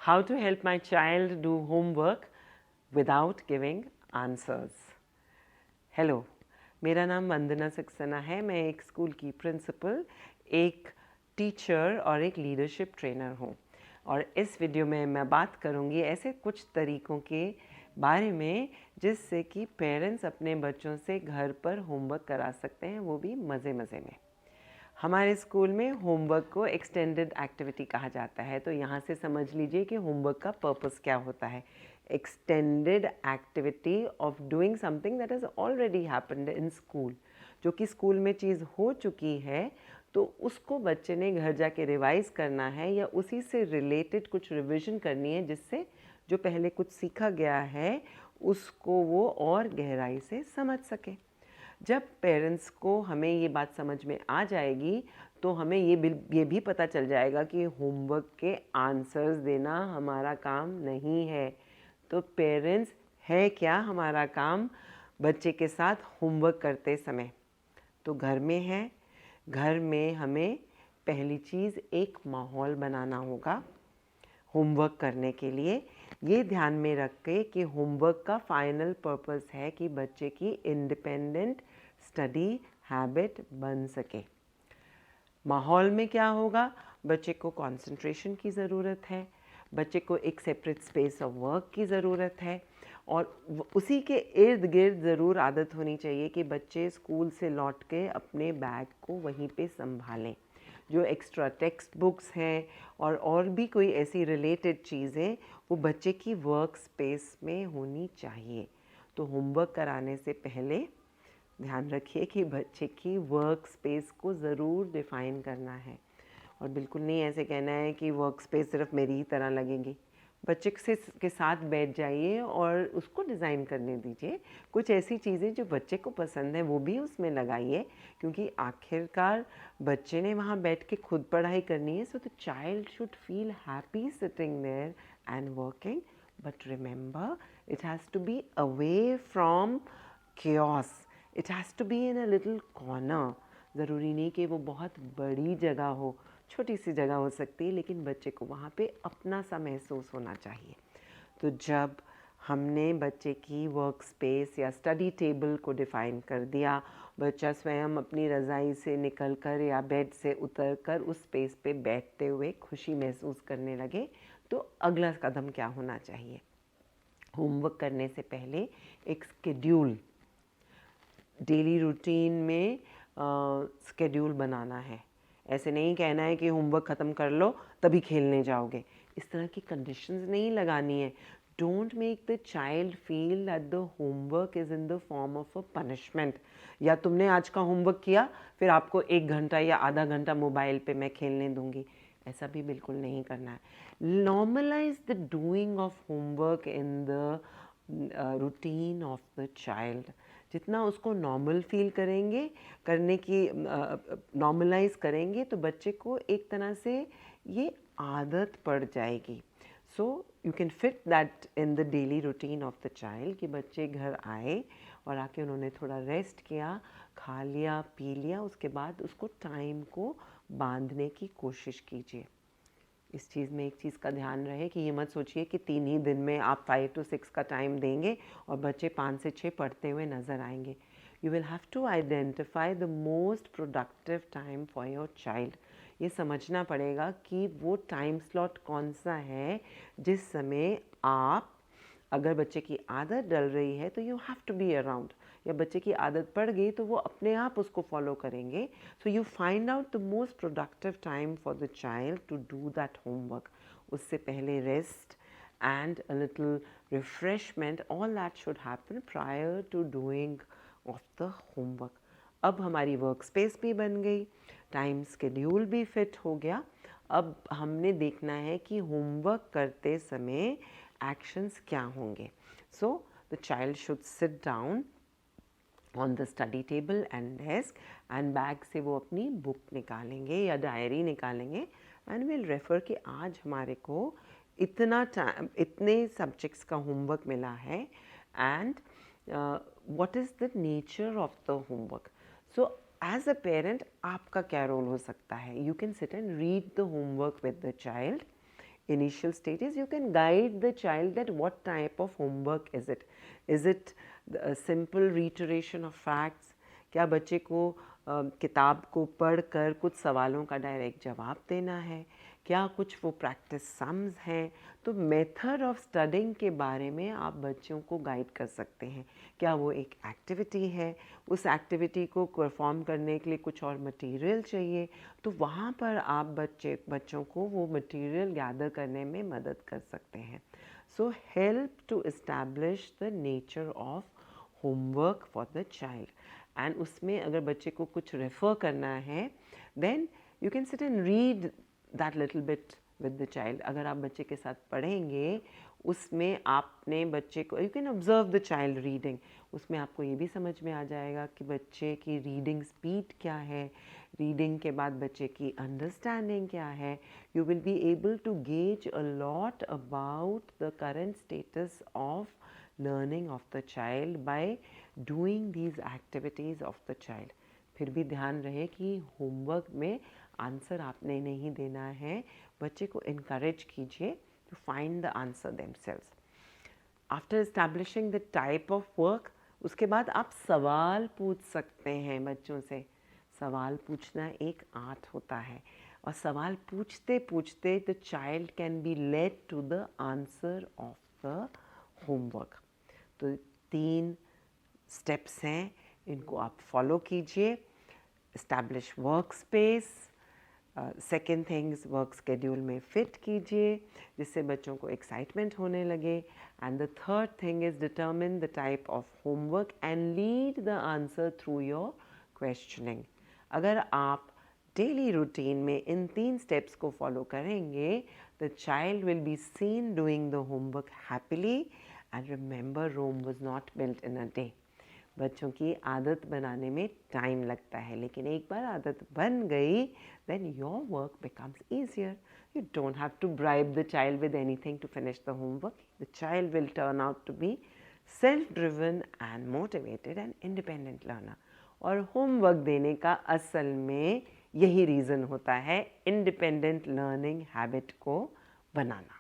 How to help my child do homework without giving answers. Hello, मेरा नाम वंदना सक्सेना है। मैं एक स्कूल की प्रिंसिपल, एक टीचर और एक लीडरशिप ट्रेनर हूँ। और इस वीडियो में मैं बात करूँगी ऐसे कुछ तरीक़ों के बारे में जिससे कि पेरेंट्स अपने बच्चों से घर पर होमवर्क करा सकते हैं, वो भी मज़े मज़े में। हमारे स्कूल में होमवर्क को एक्सटेंडेड एक्टिविटी कहा जाता है। तो यहाँ से समझ लीजिए कि होमवर्क का पर्पस क्या होता है। Extended activity of doing something that has already happened in school, जो कि स्कूल में चीज़ हो चुकी है, तो उसको बच्चे ने घर जाके रिवाइज़ करना है या उसी से रिलेटेड कुछ रिविज़न करनी है, जिससे जो पहले कुछ सीखा गया है उसको वो और गहराई से समझ सके। जब पेरेंट्स को हमें ये बात समझ में आ जाएगी तो हमें ये भी पता चल जाएगा कि होमवर्क के आंसर्स देना हमारा काम नहीं है। तो पेरेंट्स है क्या हमारा काम बच्चे के साथ होमवर्क करते समय? तो घर में है। घर में हमें पहली चीज़ एक माहौल बनाना होगा होमवर्क करने के लिए। ये ध्यान में रख के कि होमवर्क का फाइनल पर्पस है कि बच्चे की इंडिपेंडेंट स्टडी हैबिट बन सके। माहौल में क्या होगा? बच्चे को कंसंट्रेशन की ज़रूरत है, बच्चे को एक सेपरेट स्पेस ऑफ वर्क की ज़रूरत है, और उसी के इर्द गिर्द ज़रूर आदत होनी चाहिए कि बच्चे स्कूल से लौट के अपने बैग को वहीं पे संभालें। जो एक्स्ट्रा टेक्स्ट बुक्स हैं और भी कोई ऐसी रिलेटेड चीज़ें वो बच्चे की वर्क स्पेस में होनी चाहिए। तो होमवर्क कराने से पहले ध्यान रखिए कि बच्चे की वर्क स्पेस को ज़रूर डिफ़ाइन करना है। और बिल्कुल नहीं ऐसे कहना है कि वर्क स्पेस सिर्फ मेरी ही तरह लगेगी। बच्चे के साथ बैठ जाइए और उसको डिज़ाइन करने दीजिए। कुछ ऐसी चीज़ें जो बच्चे को पसंद है वो भी उसमें लगाइए, क्योंकि आखिरकार बच्चे ने वहाँ बैठ के खुद पढ़ाई करनी है। So the child should feel happy sitting there and working, but remember it has to be away from chaos. It has to be in a little corner. ज़रूरी नहीं कि वो बहुत बड़ी जगह हो, छोटी सी जगह हो सकती है, लेकिन बच्चे को वहाँ पे अपना सा महसूस होना चाहिए। तो जब हमने बच्चे की वर्क स्पेस या स्टडी टेबल को डिफ़ाइन कर दिया, बच्चा स्वयं अपनी रज़ाई से निकल कर या बेड से उतर कर उस स्पेस पे बैठते हुए खुशी महसूस करने लगे, तो अगला कदम क्या होना चाहिए? होमवर्क करने से पहले एक स्केड्यूल, डेली रूटीन में स्केड्यूल बनाना है। ऐसे नहीं कहना है कि होमवर्क ख़त्म कर लो तभी खेलने जाओगे। इस तरह की कंडीशंस नहीं लगानी है। Don't make the child feel that the homework is in the form of a punishment, या तुमने आज का होमवर्क किया फिर आपको 1 घंटा या आधा घंटा मोबाइल पे मैं खेलने दूंगी। ऐसा भी बिल्कुल नहीं करना है। Normalize the doing of homework in the routine of the child. जितना उसको नॉर्मल फील करेंगे, करने की नॉर्मलाइज करेंगे, तो बच्चे को एक तरह से ये आदत पड़ जाएगी। So you can fit that in the daily routine of the child कि बच्चे घर आए और आके उन्होंने थोड़ा रेस्ट किया, खा लिया, पी लिया, उसके बाद उसको टाइम को बांधने की कोशिश कीजिए। इस चीज़ में एक चीज़ का ध्यान रहे कि ये मत सोचिए कि 3 ही दिन में आप 5 to 6 का टाइम देंगे और बच्चे 5 से 6 पढ़ते हुए नज़र आएंगे। You will have to identify the most productive time for your child. ये समझना पड़ेगा कि वो टाइम स्लॉट कौन सा है जिस समय आप, अगर बच्चे की आदत डल रही है तो you have to be around, या बच्चे की आदत पड़ गई तो वो अपने आप उसको फॉलो करेंगे। So you find out the most productive time for the child to do that homework. उससे पहले rest and a little refreshment, all that should happen prior to doing of the homework. अब हमारी work space भी बन गई, time schedule भी fit हो गया। अब हमने देखना है कि होमवर्क करते समय एक्शंस क्या होंगे। सो the child should sit down on the study table and desk, and bag से वो अपनी बुक निकालेंगे या डायरी निकालेंगे एंड विल रेफ़र कि आज हमारे को इतना टाइम, इतने सब्जेक्ट्स का होमवर्क मिला है, and what is the nature of the homework. So as a parent आपका क्या रोल हो सकता है? You can sit and read the homework with the child initial stages, you can guide the child that what type of homework is it. Is it a simple reiteration of facts? क्या बच्चे को किताब को पढ़कर कुछ सवालों का direct जवाब देना है? क्या कुछ वो प्रैक्टिस सम्स हैं? तो मेथड ऑफ स्टडिंग के बारे में आप बच्चों को गाइड कर सकते हैं. क्या वो एक एक्टिविटी है, उस एक्टिविटी को परफॉर्म करने के लिए कुछ और मटेरियल चाहिए, तो वहाँ पर आप बच्चों को वो मटेरियल गैदर करने में मदद कर सकते हैं. So help to establish the nature of homework for the child. एंड उसमें अगर बच्चे को कुछ रेफ़र करना है, then you can sit and read that little bit with the child. अगर आप बच्चे के साथ पढ़ेंगे, उसमें आपने बच्चे को, you can observe the child reading. उसमें आपको ये भी समझ में आ जाएगा कि बच्चे की रीडिंग स्पीड क्या है, रीडिंग के बाद बच्चे की अंडरस्टैंडिंग क्या है. You will be able to gauge a lot about the current status of learning of the child by doing these activities of the child. फिर भी ध्यान रहे कि होमवर्क में आंसर आपने नहीं देना है. बच्चे को इनकरेज कीजिए to find the answer themselves. After establishing the type of work, उसके बाद आप सवाल पूछ सकते हैं बच्चों से. सवाल पूछना एक आर्ट होता है, और सवाल पूछते पूछते the child can be led to the answer of the homework. तो 3 स्टेप्स हैं, इनको आप फॉलो कीजिए. Establish work space. Second things, work schedule में फिट कीजिए जिससे बच्चों को एक्साइटमेंट होने लगे. And the third thing is determine the type of homework and lead the answer through your questioning. अगर आप डेली रूटीन में इन 3 स्टेप्स को फॉलो करेंगे, the child will be seen doing the homework happily. And remember, Rome was not built in a day. बच्चों की आदत बनाने में टाइम लगता है, लेकिन एक बार आदत बन गई, then your work becomes easier. You don't have to bribe the child with anything to finish the homework. The child will turn out to be self-driven and motivated and independent learner. और homework देने का असल में यही reason होता है, independent learning habit को बनाना.